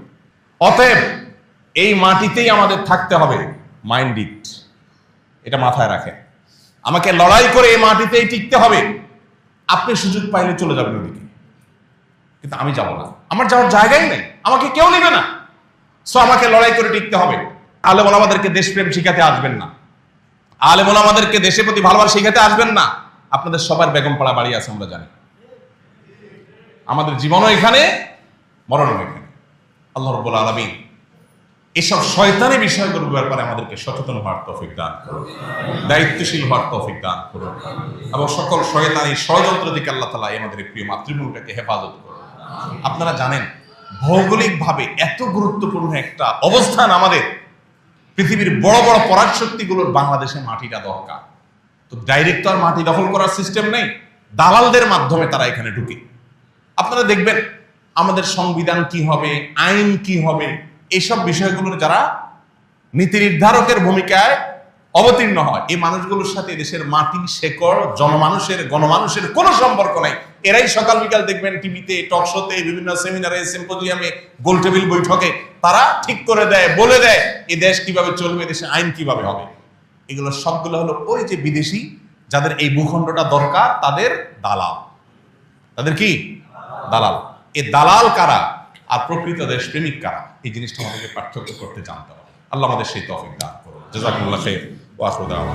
অতএব এই মাটিতেই আমাদের থাকতে হবে, মাইন্ড ইট, এটা মাথায় রাখেন। আমাকে লড়াই করে এই মাটিতেই টিকতে হবে। আপনি সুযোগ পাইলে চলে যাবেন ওদিকে, কিন্তু আমি যাব না, আমার যাওয়ার জায়গাই নেই, আমাকে কেউ নেবে না। সো আমাকে লড়াই করে টিকতে হবে। আলেম ওলামাদেরকে দেশপ্রেম শিখাতে আসবেন না, আলেম ওলামাদেরকে দেশের প্রতি ভালোবাসা শিখাতে আসবেন না। আপনাদের সবার বেগম পাড়া বাড়ি আছে, আমরা জানি। আমাদের জীবনও এখানে, মরণও এখানে। আল্লাহ রাব্বুল আলামিন এসব শয়তানি বিষয়গুলোর ব্যাপারে আমাদেরকে সচেতন হওয়ার তৌফিক দান করুন, দায়িত্বশীল হওয়ার তৌফিক দান করুন, এবং সকল শয়তানি ষড়যন্ত্র থেকে আল্লাহ তাআলা আমাদের প্রিয় মাতৃভূমিটাকে হেফাজত করুন। আপনারা জানেন ভৌগোলিকভাবে এত গুরুত্বপূর্ণ একটা অবস্থান আমাদের, পৃথিবীর বড় বড় পরাশক্তিগুলোর বাংলাদেশের মাটিটা দরকার। তো ডাইরেক্ট তো আর মাটি দখল করার সিস্টেম নেই, দালালদের মাধ্যমে তারা এখানে ঢুকে। আপনারা দেখবেন আমাদের সংবিধান কি হবে, আইন কি হবে, এইসব বিষয়গুলোর যারা নীতি নির্ধারকের ভূমিকায় অবতীর্ণ হয়, এই মানুষগুলোর সাথে দেশের মাটি, শেকড়, গণমানুষের কোনো সম্পর্ক নাই। এরাই সকাল বিকাল দেখবেন টিভিতে, টক শোতে, বিভিন্ন সেমিনারে, সিম্পোজিয়ামে, গোল টেবিল বৈঠকে তারা ঠিক করে দেয়, বলে দেয় এই দেশ কিভাবে চলবে, দেশে আইন কিভাবে হবে। এগুলো সবগুলো হলো ওই যে বিদেশি যাদের এই ভূখণ্ডটা দরকার, তাদের দালাল। তাদের কি দালাল? এই দালাল কারা আর প্রকৃত দেশপ্রেমিক কারা, এই জিনিসটা আমাদেরকে পার্থক্য করতে জানতে হবে। আল্লাহ আমাদের সেই তৌফিক দান করুন। জাযাকুমুল্লাহ খাইর ওয়া আখিরু দাওয়ানা।